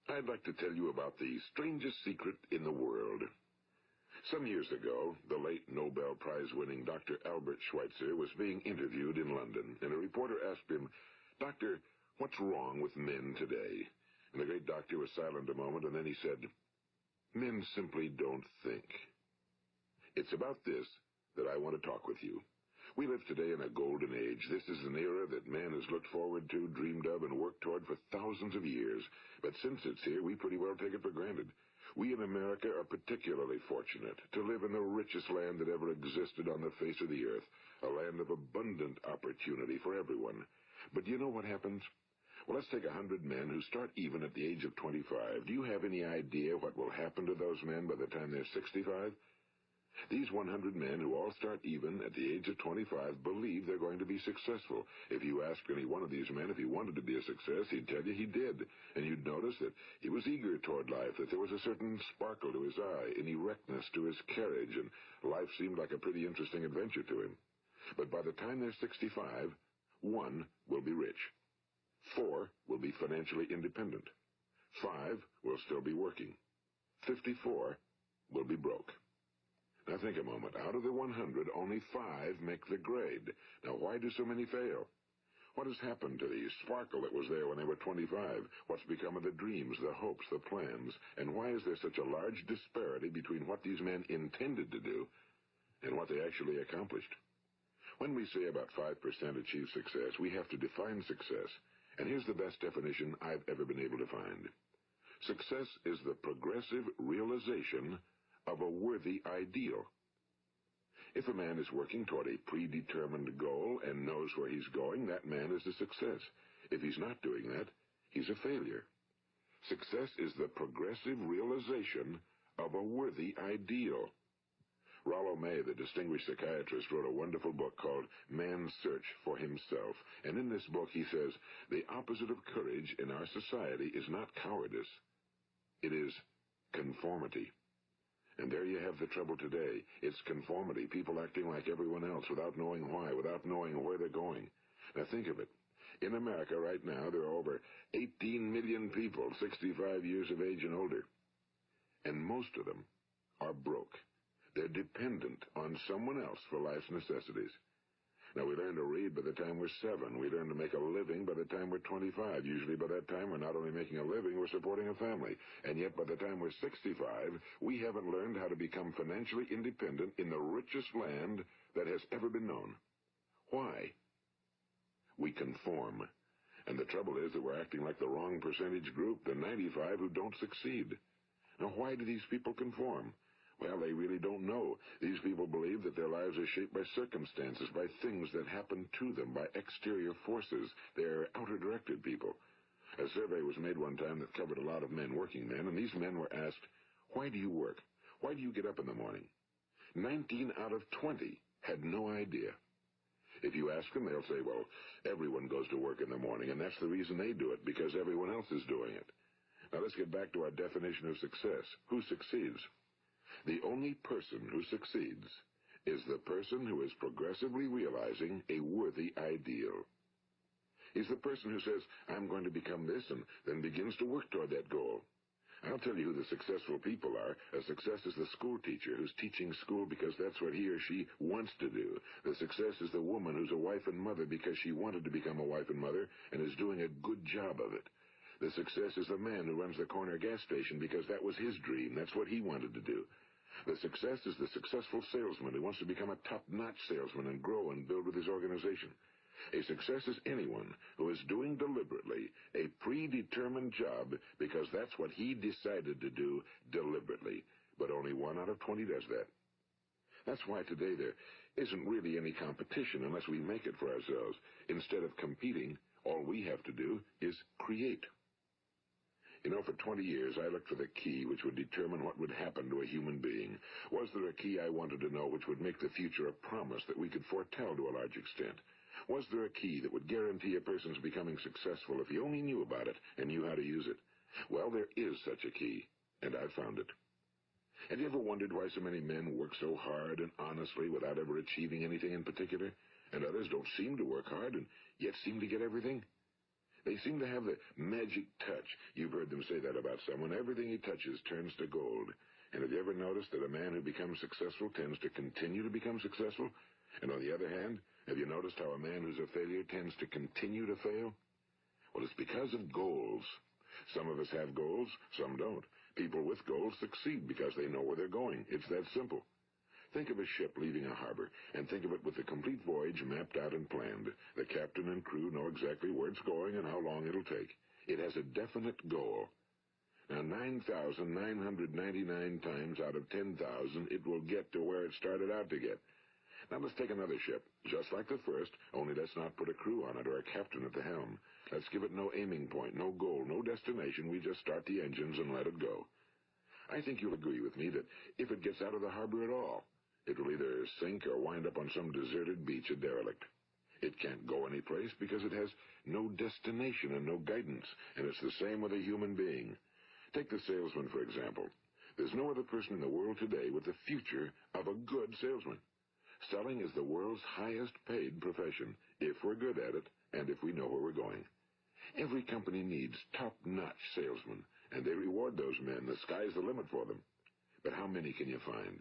I'd like to tell you about the strangest secret in the world. Some years ago, the late Nobel Prize-winning Dr. Albert Schweitzer was being interviewed in London, and a reporter asked him, "Doctor, what's wrong with men today?" And the great doctor was silent a moment, and then he said, "Men simply don't think." It's about this that I want to talk with you. We live today in a golden age. This is an era that man has looked forward to, dreamed of, and worked toward for thousands of years. But since it's here, we pretty well take it for granted. We in America are particularly fortunate to live in the richest land that ever existed on the face of the earth, a land of abundant opportunity for everyone. But do you know what happens? Well, let's take 100 men who start even at the age of 25. Do you have any idea what will happen to those men by the time they're 65? These 100 men who all start even at the age of 25 believe they're going to be successful. If you ask any one of these men if he wanted to be a success, he'd tell you he did. And you'd notice that he was eager toward life, that there was a certain sparkle to his eye, an erectness to his carriage, and life seemed like a pretty interesting adventure to him. But by the time they're 65, 1 will be rich. 4 will be financially independent. 5 will still be working. 54 will be broke. Now think a moment. Out of the 100, only 5 make the grade. Now why do so many fail? What has happened to the sparkle that was there when they were 25? What's become of the dreams, the hopes, the plans? And why is there such a large disparity between what these men intended to do and what they actually accomplished? When we say about 5% achieve success, we have to define success. And here's the best definition I've ever been able to find. Success is the progressive realization of a worthy ideal. If a man is working toward a predetermined goal and knows where he's going, that man is a success. If he's not doing that, he's a failure. Success is the progressive realization of a worthy ideal. Rollo May, the distinguished psychiatrist, wrote a wonderful book called Man's Search for Himself. And in this book he says, the opposite of courage in our society is not cowardice. It is conformity. And there you have the trouble today. It's conformity, people acting like everyone else without knowing why, without knowing where they're going. Now think of it. In America right now, there are over 18 million people 65 years of age and older. And most of them are broke. They're dependent on someone else for life's necessities. Now, we learn to read by the time we're 7. We learn to make a living by the time we're 25. Usually by that time, we're not only making a living, we're supporting a family. And yet by the time we're 65, we haven't learned how to become financially independent in the richest land that has ever been known. Why? We conform. And the trouble is that we're acting like the wrong percentage group, the 95 who don't succeed. Now, why do these people conform? Well, they really don't know. These people believe that their lives are shaped by circumstances, by things that happen to them, by exterior forces. They're outer-directed people. A survey was made one time that covered a lot of men, working men, and these men were asked, "Why do you work? Why do you get up in the morning?" 19 out of 20 had no idea. If you ask them, they'll say, well, everyone goes to work in the morning, and that's the reason they do it, because everyone else is doing it. Now let's get back to our definition of success. Who succeeds? The only person who succeeds is the person who is progressively realizing a worthy ideal. He's the person who says, I'm going to become this, and then begins to work toward that goal. I'll tell you who the successful people are. A success is the school teacher who's teaching school because that's what he or she wants to do. The success is the woman who's a wife and mother because she wanted to become a wife and mother and is doing a good job of it. The success is the man who runs the corner gas station because that was his dream. That's what he wanted to do. The success is the successful salesman who wants to become a top-notch salesman and grow and build with his organization. A success is anyone who is doing deliberately a predetermined job because that's what he decided to do deliberately. But only 1 out of 20 does that. That's why today there isn't really any competition unless we make it for ourselves. Instead of competing, all we have to do is create. You know, for 20 years, I looked for the key which would determine what would happen to a human being. Was there a key I wanted to know which would make the future a promise that we could foretell to a large extent? Was there a key that would guarantee a person's becoming successful if he only knew about it and knew how to use it? Well, there is such a key, and I've found it. Have you ever wondered why so many men work so hard and honestly without ever achieving anything in particular, and others don't seem to work hard and yet seem to get everything? They seem to have the magic touch. You've heard them say that about someone. Everything he touches turns to gold. And have you ever noticed that a man who becomes successful tends to continue to become successful? And on the other hand, have you noticed how a man who's a failure tends to continue to fail? Well, it's because of goals. Some of us have goals, some don't. People with goals succeed because they know where they're going. It's that simple. Think of a ship leaving a harbor, and think of it with the complete voyage mapped out and planned. The captain and crew know exactly where it's going and how long it'll take. It has a definite goal. Now, 9,999 times out of 10,000, it will get to where it started out to get. Now, let's take another ship, just like the first, only let's not put a crew on it or a captain at the helm. Let's give it no aiming point, no goal, no destination. We just start the engines and let it go. I think you'll agree with me that if it gets out of the harbor at all, it will either sink or wind up on some deserted beach, a derelict. It can't go anyplace because it has no destination and no guidance, and it's the same with a human being. Take the salesman, for example. There's no other person in the world today with the future of a good salesman. Selling is the world's highest paid profession, if we're good at it and if we know where we're going. Every company needs top-notch salesmen, and they reward those men. The sky's the limit for them. But how many can you find?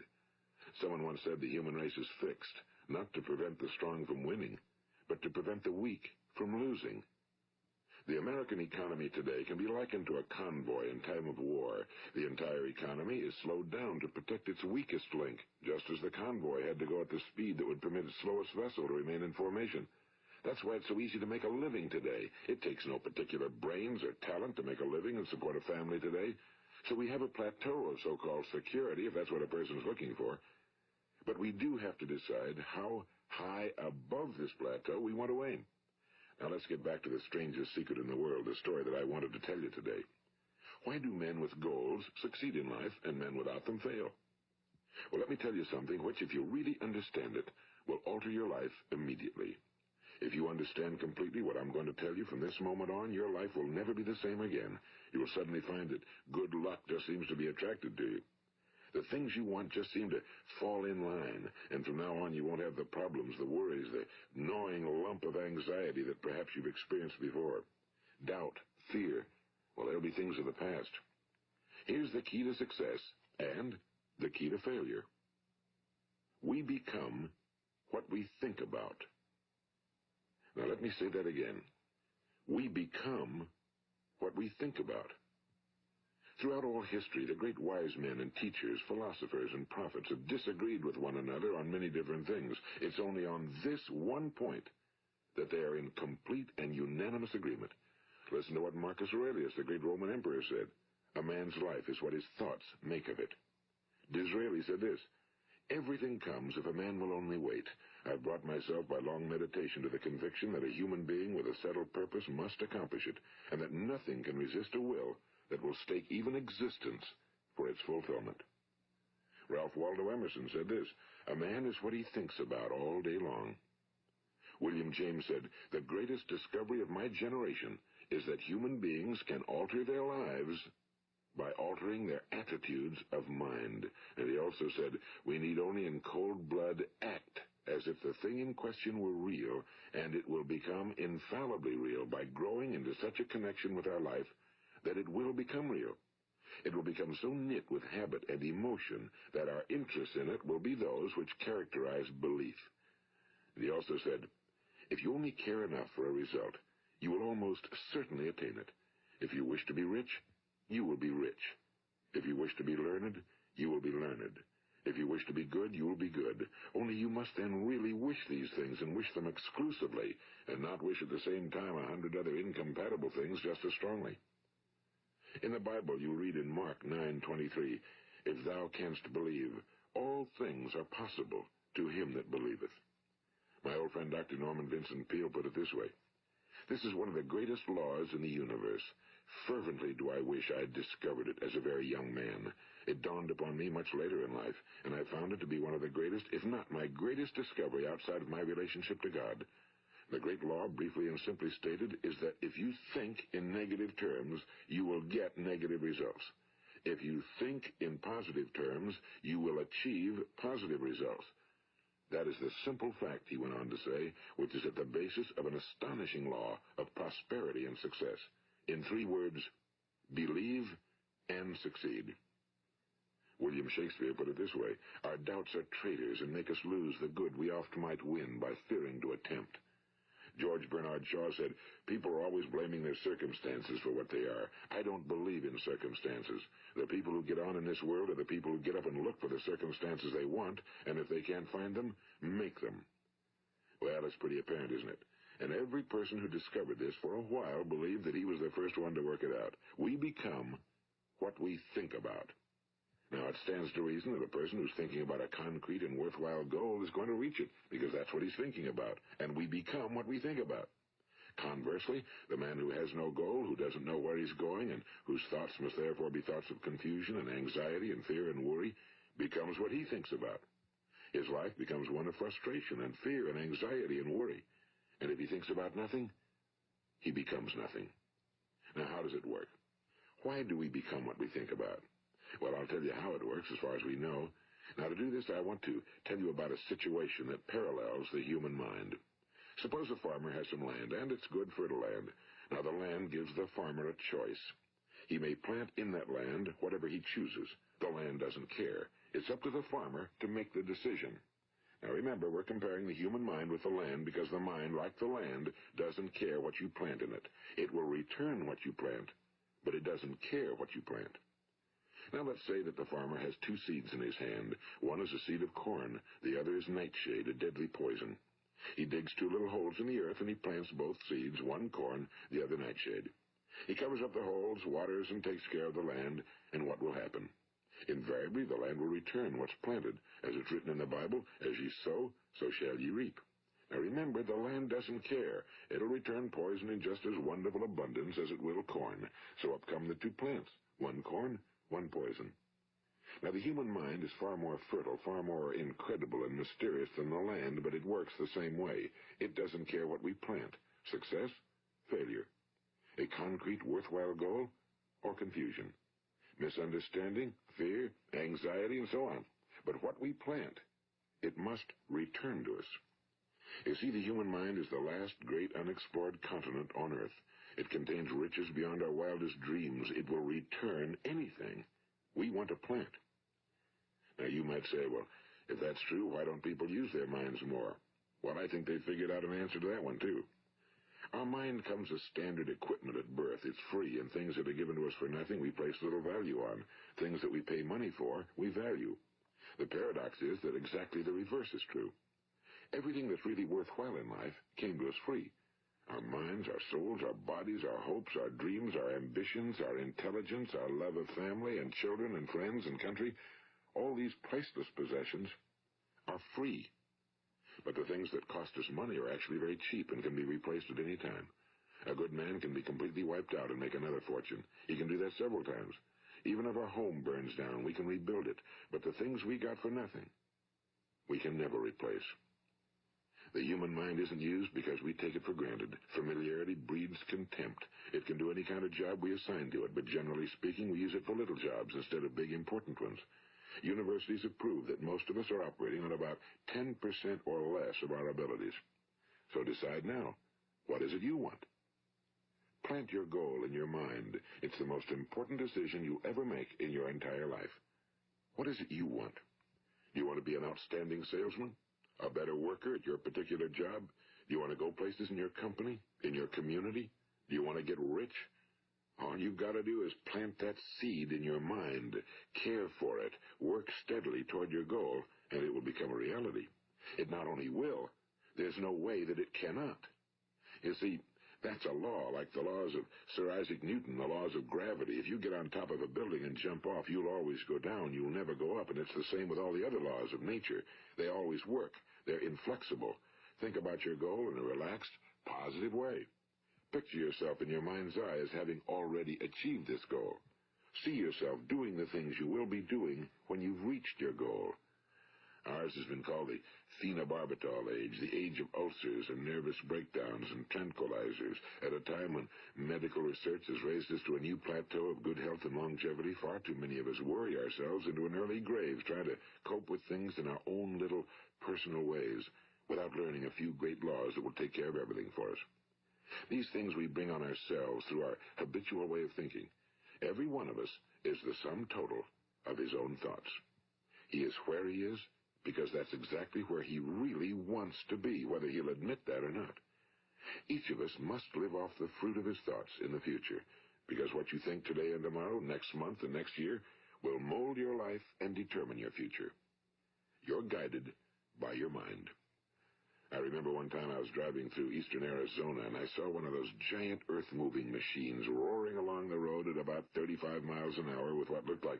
Someone once said the human race is fixed, not to prevent the strong from winning, but to prevent the weak from losing. The American economy today can be likened to a convoy in time of war. The entire economy is slowed down to protect its weakest link, just as the convoy had to go at the speed that would permit its slowest vessel to remain in formation. That's why it's so easy to make a living today. It takes no particular brains or talent to make a living and support a family today. So we have a plateau of so-called security, if that's what a person's looking for. But we do have to decide how high above this plateau we want to aim. Now let's get back to the strangest secret in the world, the story that I wanted to tell you today. Why do men with goals succeed in life and men without them fail? Well, let me tell you something which, if you really understand it, will alter your life immediately. If you understand completely what I'm going to tell you from this moment on, your life will never be the same again. You will suddenly find that good luck just seems to be attracted to you. The things you want just seem to fall in line, and from now on you won't have the problems, the worries, the gnawing lump of anxiety that perhaps you've experienced before. Doubt, fear, well, they'll be things of the past. Here's the key to success and the key to failure. We become what we think about. Now let me say that again. We become what we think about. Throughout all history, the great wise men and teachers, philosophers and prophets have disagreed with one another on many different things. It's only on this one point that they are in complete and unanimous agreement. Listen to what Marcus Aurelius, the great Roman emperor, said. A man's life is what his thoughts make of it. Disraeli said this. Everything comes if a man will only wait. I've brought myself by long meditation to the conviction that a human being with a settled purpose must accomplish it, and that nothing can resist a will that will stake even existence for its fulfillment. Ralph Waldo Emerson said this, a man is what he thinks about all day long. William James said, the greatest discovery of my generation is that human beings can alter their lives by altering their attitudes of mind. And he also said, we need only in cold blood act as if the thing in question were real, and it will become infallibly real by growing into such a connection with our life that it will become real. It will become so knit with habit and emotion that our interest in it will be those which characterize belief. And he also said, if you only care enough for a result, you will almost certainly attain it. If you wish to be rich, you will be rich. If you wish to be learned, you will be learned. If you wish to be good, you will be good. Only you must then really wish these things and wish them exclusively, and not wish at the same time 100 other incompatible things just as strongly. In the Bible, you read in Mark 9:23, if thou canst believe, all things are possible to him that believeth. My old friend Dr. Norman Vincent Peale put it this way, this is one of the greatest laws in the universe. Fervently do I wish I had discovered it as a very young man. It dawned upon me much later in life, and I found it to be one of the greatest, if not my greatest discovery outside of my relationship to God. The great law, briefly and simply stated, is that if you think in negative terms, you will get negative results. If you think in positive terms, you will achieve positive results. That is the simple fact, he went on to say, which is at the basis of an astonishing law of prosperity and success. In 3 words, believe and succeed. William Shakespeare put it this way: our doubts are traitors and make us lose the good we oft might win by fearing to attempt. George Bernard Shaw said, people are always blaming their circumstances for what they are. I don't believe in circumstances. The people who get on in this world are the people who get up and look for the circumstances they want, and if they can't find them, make them. Well, it's pretty apparent, isn't it? And every person who discovered this for a while believed that he was the first one to work it out. We become what we think about. Now, it stands to reason that a person who's thinking about a concrete and worthwhile goal is going to reach it, because that's what he's thinking about, and we become what we think about. Conversely, the man who has no goal, who doesn't know where he's going, and whose thoughts must therefore be thoughts of confusion and anxiety and fear and worry, becomes what he thinks about. His life becomes one of frustration and fear and anxiety and worry. And if he thinks about nothing, he becomes nothing. Now, how does it work? Why do we become what we think about? Well, I'll tell you how it works as far as we know. Now, to do this, I want to tell you about a situation that parallels the human mind. Suppose a farmer has some land, and it's good fertile land. Now, the land gives the farmer a choice. He may plant in that land whatever he chooses. The land doesn't care. It's up to the farmer to make the decision. Now, remember, we're comparing the human mind with the land because the mind, like the land, doesn't care what you plant in it. It will return what you plant, but it doesn't care what you plant. Now, let's say that the farmer has 2 seeds in his hand. One is a seed of corn. The other is nightshade, a deadly poison. He digs 2 little holes in the earth, and he plants both seeds, one corn, the other nightshade. He covers up the holes, waters, and takes care of the land, and what will happen? Invariably, the land will return what's planted. As it's written in the Bible, as ye sow, so shall ye reap. Now remember, the land doesn't care. It'll return poison in just as wonderful abundance as it will corn. So up come the 2 plants, one corn, one poison. Now, the human mind is far more fertile, far more incredible and mysterious than the land, but it works the same way. It doesn't care what we plant. Success, failure. A concrete, worthwhile goal, or confusion. Misunderstanding, fear, anxiety, and so on. But what we plant, it must return to us. You see, the human mind is the last great unexplored continent on Earth. It contains riches beyond our wildest dreams. It will return anything we want to plant. Now, you might say, well, if that's true, why don't people use their minds more? Well, I think they figured out an answer to that one, too. Our mind comes as standard equipment at birth. It's free, and things that are given to us for nothing we place little value on. Things that we pay money for, we value. The paradox is that exactly the reverse is true. Everything that's really worthwhile in life came to us free. Our minds, our souls, our bodies, our hopes, our dreams, our ambitions, our intelligence, our love of family and children and friends and country, all these priceless possessions are free. But the things that cost us money are actually very cheap and can be replaced at any time. A good man can be completely wiped out and make another fortune. He can do that several times. Even if our home burns down, we can rebuild it. But the things we got for nothing, we can never replace. The human mind isn't used because we take it for granted. Familiarity breeds contempt. It can do any kind of job we assign to it, but generally speaking, we use it for little jobs instead of big, important ones. Universities have proved that most of us are operating on about 10% or less of our abilities. So decide now, what is it you want? Plant your goal in your mind. It's the most important decision you ever make in your entire life. What is it you want? Do you want to be an outstanding salesman? A better worker at your particular job? Do you want to go places in your company, in your community? Do you want to get rich? All you've got to do is plant that seed in your mind, care for it, work steadily toward your goal, and it will become a reality. It not only will, there's no way that it cannot. You see, that's a law, like the laws of Sir Isaac Newton, the laws of gravity. If you get on top of a building and jump off, you'll always go down. You'll never go up, and it's the same with all the other laws of nature. They always work. They're inflexible. Think about your goal in a relaxed, positive way. Picture yourself in your mind's eye as having already achieved this goal. See yourself doing the things you will be doing when you've reached your goal. Ours has been called the phenobarbital age, the age of ulcers and nervous breakdowns and tranquilizers, at a time when medical research has raised us to a new plateau of good health and longevity. Far too many of us worry ourselves into an early grave trying to cope with things in our own little personal ways without learning a few great laws that will take care of everything for us. These things we bring on ourselves through our habitual way of thinking. Every one of us is the sum total of his own thoughts. He is where he is because that's exactly where he really wants to be, whether he'll admit that or not. Each of us must live off the fruit of his thoughts in the future, because what you think today and tomorrow, next month and next year, will mold your life and determine your future. You're guided by your mind. I remember one time I was driving through eastern Arizona, and I saw one of those giant earth-moving machines roaring along the road at about 35 miles an hour with what looked like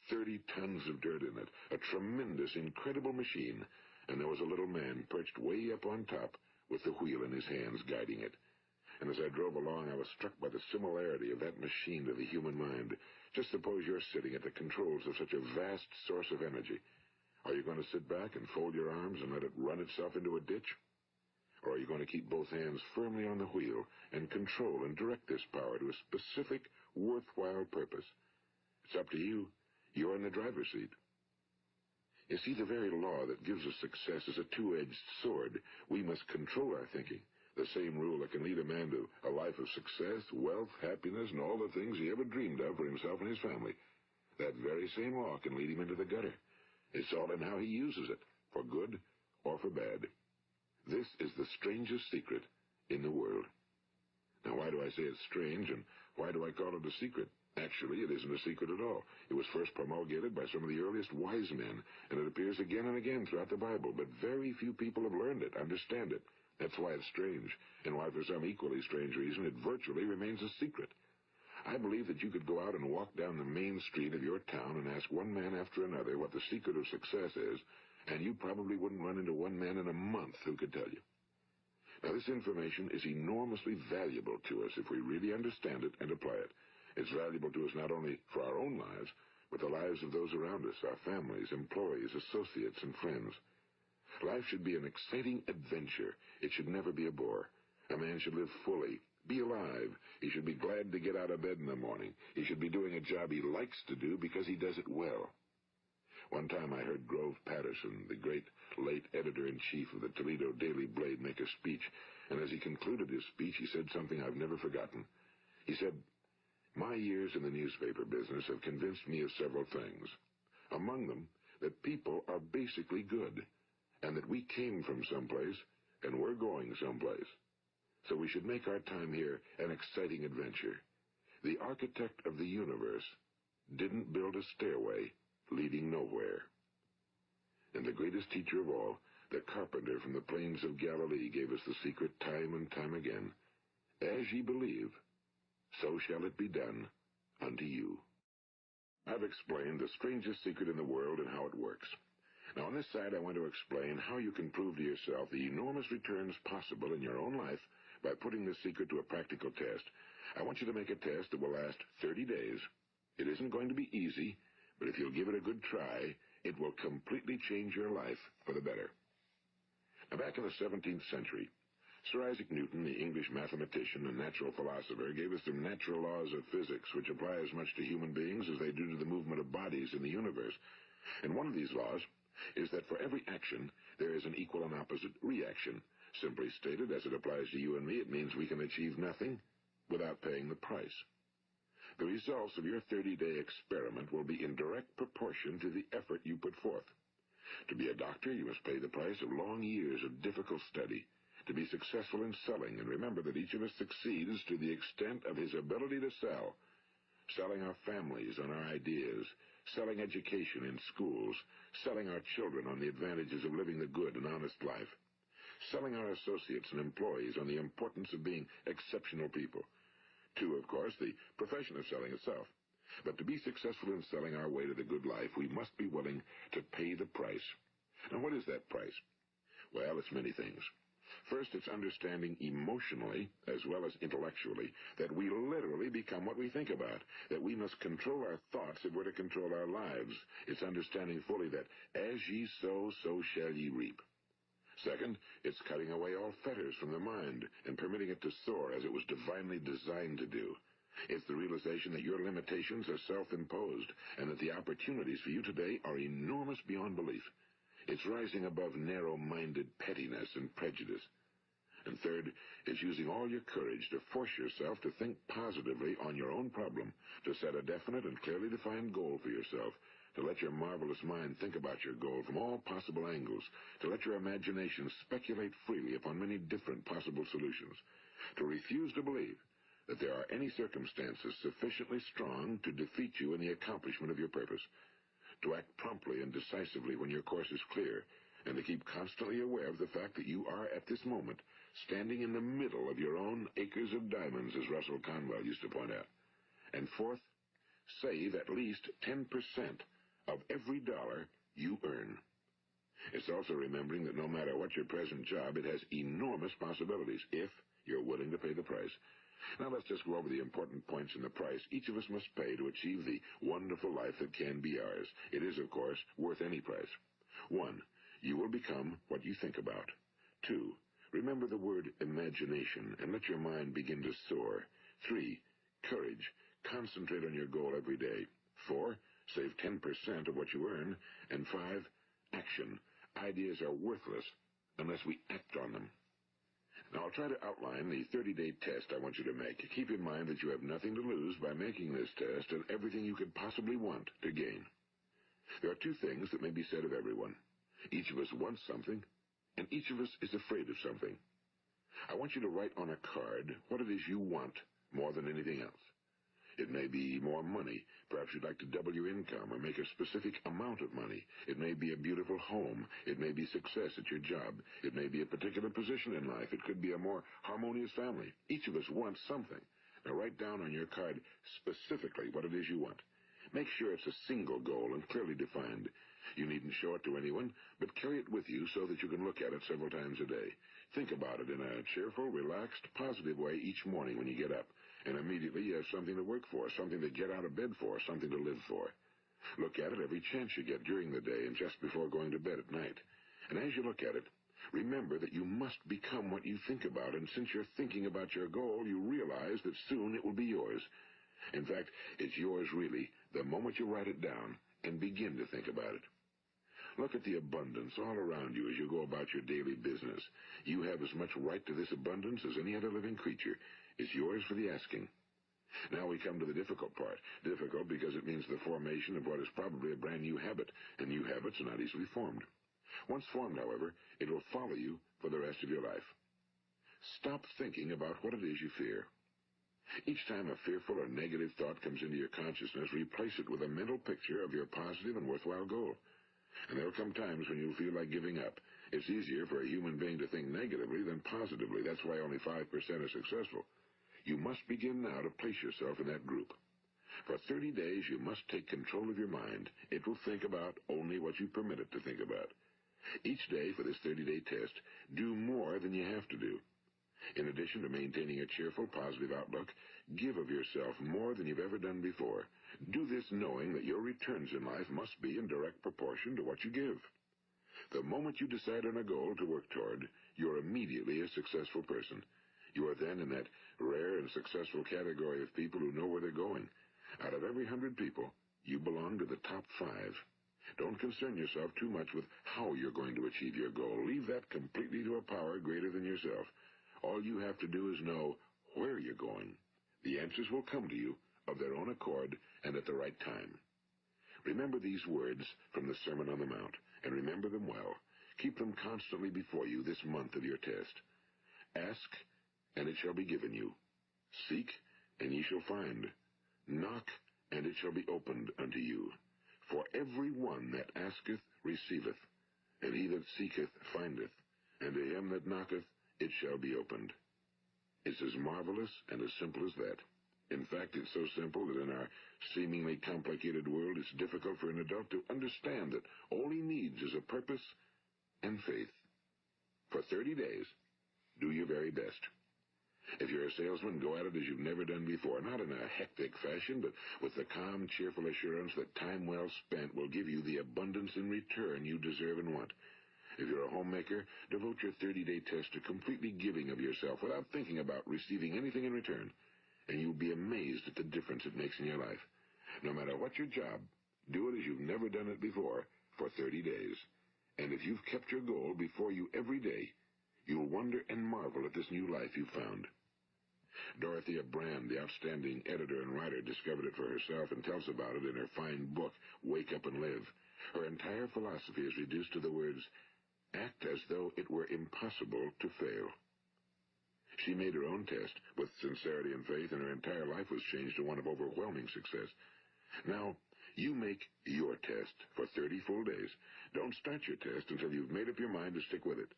30 tons of dirt in it. A tremendous, incredible machine, and there was a little man perched way up on top with the wheel in his hands guiding it. And as I drove along, I was struck by the similarity of that machine to the human mind. Just suppose you're sitting at the controls of such a vast source of energy. Are you going to sit back and fold your arms and let it run itself into a ditch? Or are you going to keep both hands firmly on the wheel and control and direct this power to a specific, worthwhile purpose? It's up to you. You're in the driver's seat. You see, the very law that gives us success is a two-edged sword. We must control our thinking. The same rule that can lead a man to a life of success, wealth, happiness, and all the things he ever dreamed of for himself and his family. That very same law can lead him into the gutter. It's all in how he uses it, for good or for bad. This is the strangest secret in the world. Now, why do I say it's strange, and why do I call it a secret? Actually, it isn't a secret at all. It was first promulgated by some of the earliest wise men, and it appears again and again throughout the Bible, but very few people have learned it, understand it. That's why it's strange, and why, for some equally strange reason, it virtually remains a secret. I believe that you could go out and walk down the main street of your town and ask one man after another what the secret of success is, and you probably wouldn't run into one man in a month who could tell you. Now, this information is enormously valuable to us if we really understand it and apply it. It's valuable to us not only for our own lives, but the lives of those around us, our families, employees, associates, and friends. Life should be an exciting adventure. It should never be a bore. A man should live fully, be alive. He should be glad to get out of bed in the morning. He should be doing a job he likes to do because he does it well. One time I heard Grove Patterson, the great late editor-in-chief of the Toledo Daily Blade, make a speech, and as he concluded his speech, he said something I've never forgotten. He said, "My years in the newspaper business have convinced me of several things. Among them, that people are basically good, and that we came from someplace, and we're going someplace. So we should make our time here an exciting adventure. The architect of the universe didn't build a stairway leading nowhere." And the greatest teacher of all, the carpenter from the plains of Galilee, gave us the secret time and time again. As ye believe, so shall it be done unto you. I've explained the strangest secret in the world and how it works. Now, on this side, I want to explain how you can prove to yourself the enormous returns possible in your own life by putting this secret to a practical test. I want you to make a test that will last 30 days. It isn't going to be easy, but if you'll give it a good try, it will completely change your life for the better. Now, back in the 17th century, Sir Isaac Newton, the English mathematician and natural philosopher, gave us some natural laws of physics which apply as much to human beings as they do to the movement of bodies in the universe. And one of these laws is that for every action, there is an equal and opposite reaction. Simply stated, as it applies to you and me, it means we can achieve nothing without paying the price. The results of your 30-day experiment will be in direct proportion to the effort you put forth. To be a doctor, you must pay the price of long years of difficult study. To be successful in selling, and remember that each of us succeeds to the extent of his ability to sell. Selling our families on our ideas, selling education in schools, selling our children on the advantages of living the good and honest life, selling our associates and employees on the importance of being exceptional people. To, of course, the profession of selling itself. But to be successful in selling our way to the good life, we must be willing to pay the price. Now, what is that price? Well, it's many things. First, it's understanding emotionally, as well as intellectually, that we literally become what we think about, that we must control our thoughts if we're to control our lives. It's understanding fully that as ye sow, so shall ye reap. Second, it's cutting away all fetters from the mind and permitting it to soar as it was divinely designed to do. It's the realization that your limitations are self-imposed and that the opportunities for you today are enormous beyond belief. It's rising above narrow-minded pettiness and prejudice. And third, it's using all your courage to force yourself to think positively on your own problem, to set a definite and clearly defined goal for yourself, to let your marvelous mind think about your goal from all possible angles, to let your imagination speculate freely upon many different possible solutions, to refuse to believe that there are any circumstances sufficiently strong to defeat you in the accomplishment of your purpose, to act promptly and decisively when your course is clear, and to keep constantly aware of the fact that you are, at this moment, standing in the middle of your own acres of diamonds, as Russell Conwell used to point out. And fourth, save at least 10% of every dollar you earn. It's also remembering that no matter what your present job, it has enormous possibilities, if you're willing to pay the price. Now let's just go over the important points in the price each of us must pay to achieve the wonderful life that can be ours. It is, of course, worth any price. 1. You will become what you think about. 2. Remember the word imagination and let your mind begin to soar. 3. Courage. Concentrate on your goal every day. 4. Save 10% of what you earn. And 5. Action. Ideas are worthless unless we act on them. Now, I'll try to outline the 30-day test I want you to make. Keep in mind that you have nothing to lose by making this test and everything you could possibly want to gain. There are two things that may be said of everyone. Each of us wants something, and each of us is afraid of something. I want you to write on a card what it is you want more than anything else. It may be more money. Perhaps you'd like to double your income or make a specific amount of money. It may be a beautiful home. It may be success at your job. It may be a particular position in life. It could be a more harmonious family. Each of us wants something. Now write down on your card specifically what it is you want. Make sure it's a single goal and clearly defined. You needn't show it to anyone, but carry it with you so that you can look at it several times a day. Think about it in a cheerful, relaxed, positive way each morning when you get up, and immediately you have something to work for, something to get out of bed for, something to live for. Look at it every chance you get during the day and just before going to bed at night. And as you look at it, remember that you must become what you think about, and since you're thinking about your goal, you realize that soon it will be yours. In fact, it's yours really the moment you write it down and begin to think about it. Look at the abundance all around you as you go about your daily business. You have as much right to this abundance as any other living creature. It's yours for the asking. Now we come to the difficult part. Difficult because it means the formation of what is probably a brand new habit, and new habits are not easily formed. Once formed, however, it will follow you for the rest of your life. Stop thinking about what it is you fear. Each time a fearful or negative thought comes into your consciousness, replace it with a mental picture of your positive and worthwhile goal. And there'll come times when you'll feel like giving up. It's easier for a human being to think negatively than positively. That's why only 5% are successful. You must begin now to place yourself in that group. For 30 days, you must take control of your mind. It will think about only what you permit it to think about. Each day for this 30-day test, do more than you have to do. In addition to maintaining a cheerful, positive outlook, give of yourself more than you've ever done before. Do this knowing that your returns in life must be in direct proportion to what you give. The moment you decide on a goal to work toward, you're immediately a successful person. You are then in that rare and successful category of people who know where they're going. Out of every 100 people, you belong to the top 5. Don't concern yourself too much with how you're going to achieve your goal. Leave that completely to a power greater than yourself. All you have to do is know where you're going. The answers will come to you of their own accord and at the right time. Remember these words from the Sermon on the Mount, and remember them well. Keep them constantly before you this month of your test. Ask, and it shall be given you. Seek, and ye shall find. Knock, and it shall be opened unto you. For every one that asketh receiveth, and he that seeketh findeth, and to him that knocketh it shall be opened. It's as marvelous and as simple as that. In fact, it's so simple that in our seemingly complicated world, it's difficult for an adult to understand that all he needs is a purpose and faith. For 30 days, Do your very best. If you're a salesman, go at it as you've never done before, not in a hectic fashion, but with the calm, cheerful assurance that time well spent will give you the abundance in return you deserve and want. If you're a homemaker, devote your 30-day test to completely giving of yourself without thinking about receiving anything in return, and you'll be amazed at the difference it makes in your life. No matter what your job, do it as you've never done it before for 30 days. And if you've kept your goal before you every day, you'll wonder and marvel at this new life you've found. Dorothea Brand, the outstanding editor and writer, discovered it for herself and tells about it in her fine book, Wake Up and Live. Her entire philosophy is reduced to the words, act as though it were impossible to fail. She made her own test with sincerity and faith, and her entire life was changed to one of overwhelming success. Now, you make your test for 30 full days. Don't start your test until you've made up your mind to stick with it.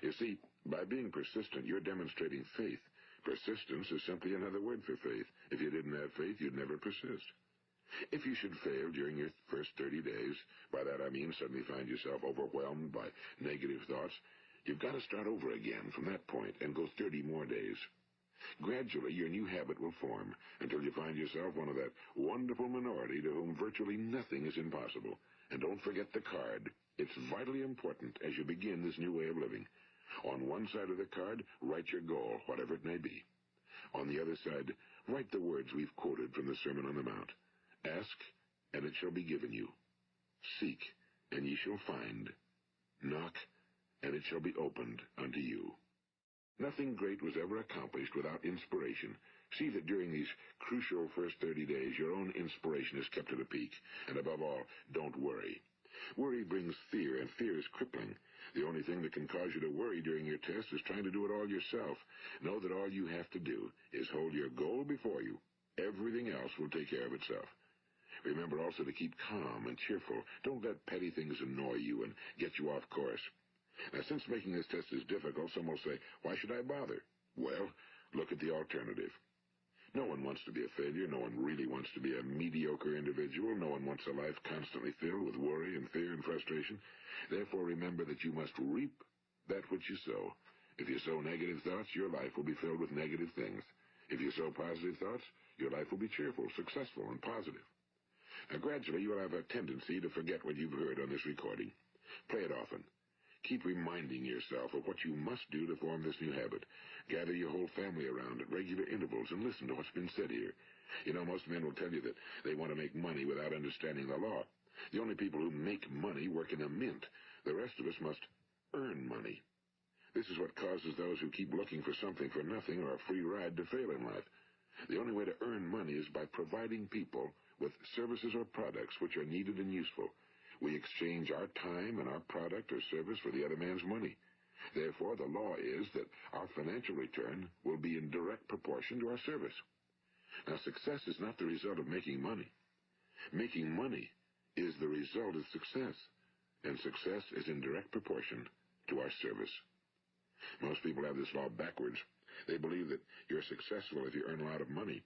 You see, by being persistent, you're demonstrating faith. Persistence is simply another word for faith. If you didn't have faith, you'd never persist. If you should fail during your first 30 days, by that I mean suddenly find yourself overwhelmed by negative thoughts, you've got to start over again from that point and go 30 more days. Gradually, your new habit will form until you find yourself one of that wonderful minority to whom virtually nothing is impossible. And don't forget the card. It's vitally important as you begin this new way of living. On one side of the card, write your goal, whatever it may be. On the other side, write the words we've quoted from the Sermon on the Mount. Ask, and it shall be given you. Seek, and ye shall find. Knock, and it shall be opened unto you. Nothing great was ever accomplished without inspiration. See that during these crucial first 30 days, your own inspiration is kept at a peak. And above all, don't worry. Worry brings fear, and fear is crippling. The only thing that can cause you to worry during your test is trying to do it all yourself. Know that all you have to do is hold your goal before you. Everything else will take care of itself. Remember also to keep calm and cheerful. Don't let petty things annoy you and get you off course. Now, since making this test is difficult, some will say, why should I bother? Well, look at the alternative. No one wants to be a failure. No one really wants to be a mediocre individual. No one wants a life constantly filled with worry and fear and frustration. Therefore, remember that you must reap that which you sow. If you sow negative thoughts, your life will be filled with negative things. If you sow positive thoughts, your life will be cheerful, successful, and positive. Now, gradually, you'll have a tendency to forget what you've heard on this recording. Play it often. Keep reminding yourself of what you must do to form this new habit. Gather your whole family around at regular intervals and listen to what's been said here. You know, most men will tell you that they want to make money without understanding the law. The only people who make money work in a mint. The rest of us must earn money. This is what causes those who keep looking for something for nothing or a free ride to fail in life. The only way to earn money is by providing people with services or products which are needed and useful. We exchange our time and our product or service for the other man's money. Therefore, the law is that our financial return will be in direct proportion to our service. Now, success is not the result of making money. Making money is the result of success, and success is in direct proportion to our service. Most people have this law backwards. They believe that you're successful if you earn a lot of money.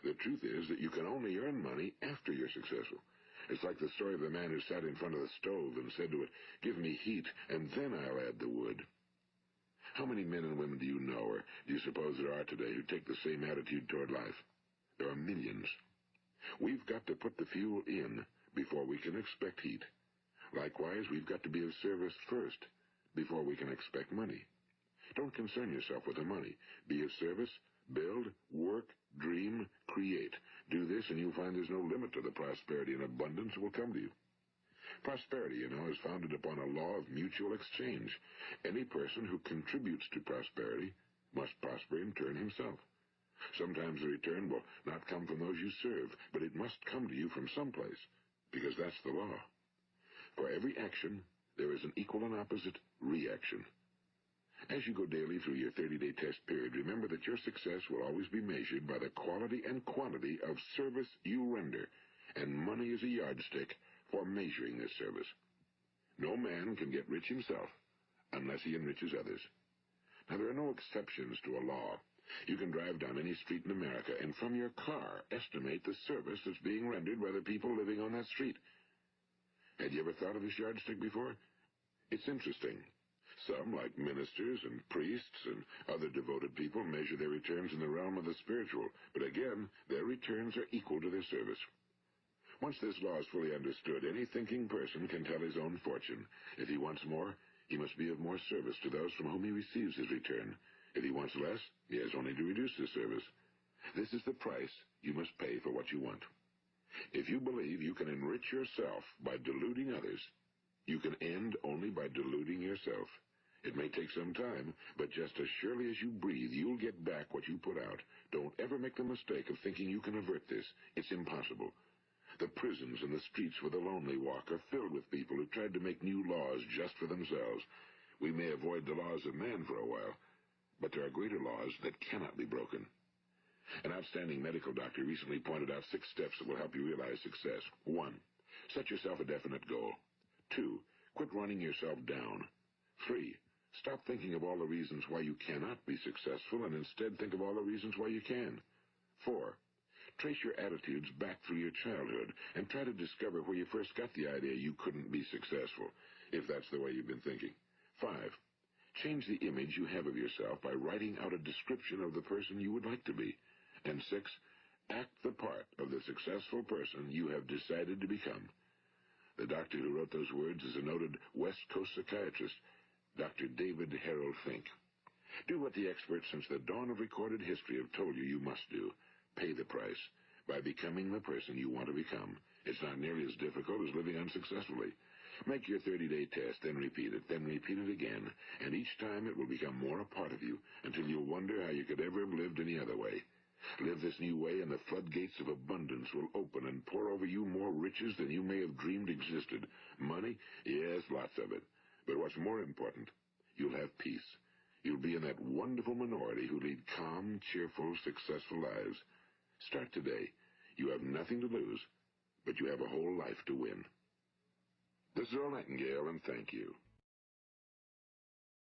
The truth is that you can only earn money after you're successful. It's like the story of the man who sat in front of the stove and said to it, give me heat, and then I'll add the wood. How many men and women do you know, or do you suppose there are today, who take the same attitude toward life? There are millions. We've got to put the fuel in before we can expect heat. Likewise, we've got to be of service first before we can expect money. Don't concern yourself with the money. Be of service, build, work, dream, create. Do this, and you'll find there's no limit to the prosperity and abundance that will come to you. Prosperity, you know, is founded upon a law of mutual exchange. Any person who contributes to prosperity must prosper in turn himself. Sometimes the return will not come from those you serve, but it must come to you from someplace, because that's the law. For every action, there is an equal and opposite reaction. As you go daily through your 30-day test period, remember that your success will always be measured by the quality and quantity of service you render, and money is a yardstick for measuring this service. No man can get rich himself unless he enriches others. Now, there are no exceptions to a law. You can drive down any street in America and from your car estimate the service that's being rendered by the people living on that street. Had you ever thought of this yardstick before? It's interesting. Some, like ministers and priests and other devoted people, measure their returns in the realm of the spiritual, but again, their returns are equal to their service. Once this law is fully understood, any thinking person can tell his own fortune. If he wants more, he must be of more service to those from whom he receives his return. If he wants less, he has only to reduce his service. This is the price you must pay for what you want. If you believe you can enrich yourself by deluding others, you can end only by deluding yourself. It may take some time, but just as surely as you breathe, you'll get back what you put out. Don't ever make the mistake of thinking you can avert this. It's impossible. The prisons and the streets where the lonely walk are filled with people who tried to make new laws just for themselves. We may avoid the laws of man for a while, but there are greater laws that cannot be broken. An outstanding medical doctor recently pointed out 6 steps that will help you realize success. 1. Set yourself a definite goal. 2. Quit running yourself down. 3. Stop thinking of all the reasons why you cannot be successful and instead think of all the reasons why you can. 4. Trace your attitudes back through your childhood and try to discover where you first got the idea you couldn't be successful, if that's the way you've been thinking. 5. Change the image you have of yourself by writing out a description of the person you would like to be. And 6. Act the part of the successful person you have decided to become. The doctor who wrote those words is a noted West Coast psychiatrist, Dr. David Harold Fink. Do what the experts since the dawn of recorded history have told you must do. Pay the price by becoming the person you want to become. It's not nearly as difficult as living unsuccessfully. Make your 30-day test, then repeat it again, and each time it will become more a part of you until you'll wonder how you could ever have lived any other way. Live this new way, and the floodgates of abundance will open and pour over you more riches than you may have dreamed existed. Money? Yes, lots of it. But what's more important, you'll have peace. You'll be in that wonderful minority who lead calm, cheerful, successful lives. Start today. You have nothing to lose, but you have a whole life to win. This is Earl Nightingale, and thank you.